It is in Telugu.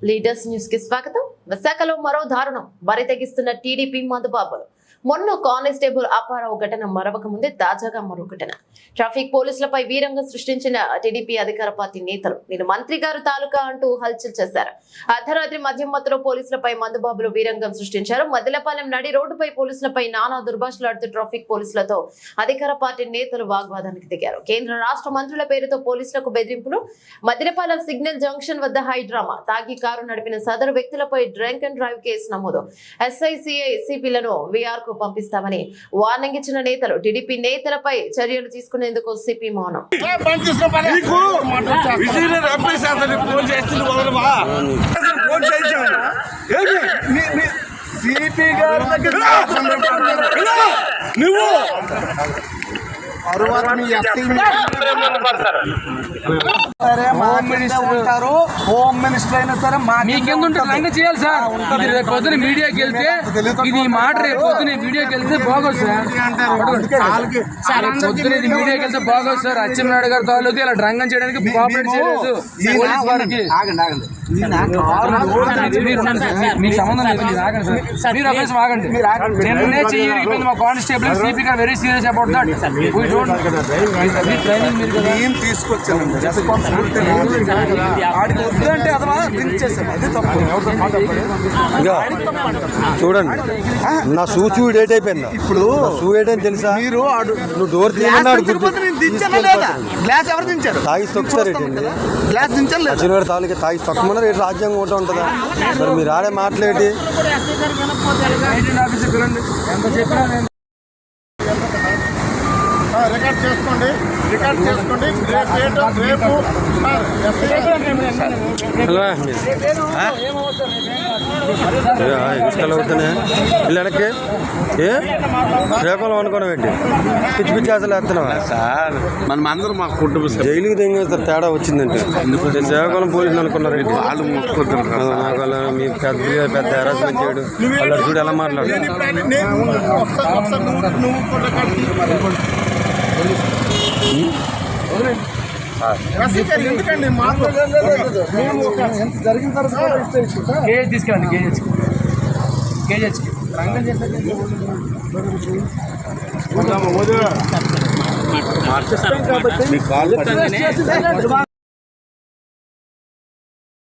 లీడర్స్ న్యూస్ కి స్వాగతం. విశాఖలో మరో దారుణం బరి తెగిస్తున్న టీడీపీ మందుబాబులు. మొన్న కానిస్టేబుల్ అప్పారావు ఘటన మరవక ముందే తాజాగా మరో ఘటన. ట్రాఫిక్ పోలీసులపై వీరంగం సృష్టించిన టీడీపీ అధికార పార్టీ నేతలు నేను మంత్రి గారు తాలూకా అంటూ హల్చల్ చేశారు. అర్ధరాత్రి మద్యం మత్తులో పోలీసులపై మందుబాబులు వీరంగం సృష్టించారు. మద్దిలపాలెం నడి రోడ్డుపై పోలీసులపై నానా దుర్భాషలాడుతూ ట్రాఫిక్ పోలీసులతో అధికార పార్టీ నేతలు వాగ్వాదానికి దిగారు. కేంద్ర రాష్ట్ర మంత్రుల పేరుతో పోలీసులకు బెదిరింపులు. మద్దిలపాలెం సిగ్నల్ జంక్షన్ వద్ద హైడ్రామా. తాగి కారు నడిపిన సదరు వ్యక్తులపై డ్రంక్ అండ్ డ్రైవ్ కేసు నమోదు. ఎస్ఐసిఐ సిపిలను వీఆర్ కు పంపిస్తామని వార్నింగ్ ఇచ్చిన నేతలు. టీడీపీ నేతలపై చర్యలు తీసుకునేందుకు సిపి మౌనం. హోమ్ మినిస్టర్ అయినా సరే మీకెందుకు చేయాలి సార్. ఇది రేపు పొద్దున మీడియాకి వెళ్తే ఇది మాట రేపు పొద్దున మీడియాకి వెళ్తే బాగోదు సార్. పొద్దున ఇది మీడియాకి వెళ్తే బాగోదు సార్. అచ్చెన్నాయుడు గారి తాలూకు ఇలా డ్రంగం చేయడానికి కోఆపరేట్ చేయలేదు పోలీస్ వారికి. మీకు సంబంధం లేదు. మీరు ఆగండి సార్. మీరు అభ్యాసం ఆగండి. నిన్నే చెయ్యి మా కానిస్టేబుల్ సిపి గారు very serious about that. Training తీసుకొచ్చాను చూడండి. నా షూ డేట్ అయిపోయింది. ఇప్పుడు షూ డేట్ అని తెలుసా? మీరు నువ్వు డోర్ గ్లాస్ ఎవరు దించారు? తాగి తొక్కుతారేంటి? గ్లాస్ దించారు. అచ్చినవాడు తాలూకా తాగి తొక్కమన్నారు. ఏంటి రాజ్యాంగం ఒకటి ఉంటుందా? మరి మీరు ఆడే మాట్లాడేటి? రికార్డ్ చేసుకోండి. రేపు ఇసుకలు అవుతున్నాయి. ఇల్లు వెనక్కి శ్రీకాకుళం అనుకోవడం ఏంటి? పిచ్చి పిచ్చి అసలు వేస్తున్నావా సార్? మనం అందరూ మా కుటుంబ జైలుకి తెంగేస్తారు. తేడా వచ్చిందంటే శ్రీకాకుళం పోలీసులు అనుకున్నారు. వాళ్ళు మీ పెద్ద హెరాస్మెంట్ చేయడు. వాళ్ళు చూడు ఎలా మాట్లాడు. ఎందుకండి జరిగిన తర్వాత తీసుకెళ్ళండి. కేజీహెచ్కి మార్చేస్తాం కాబట్టి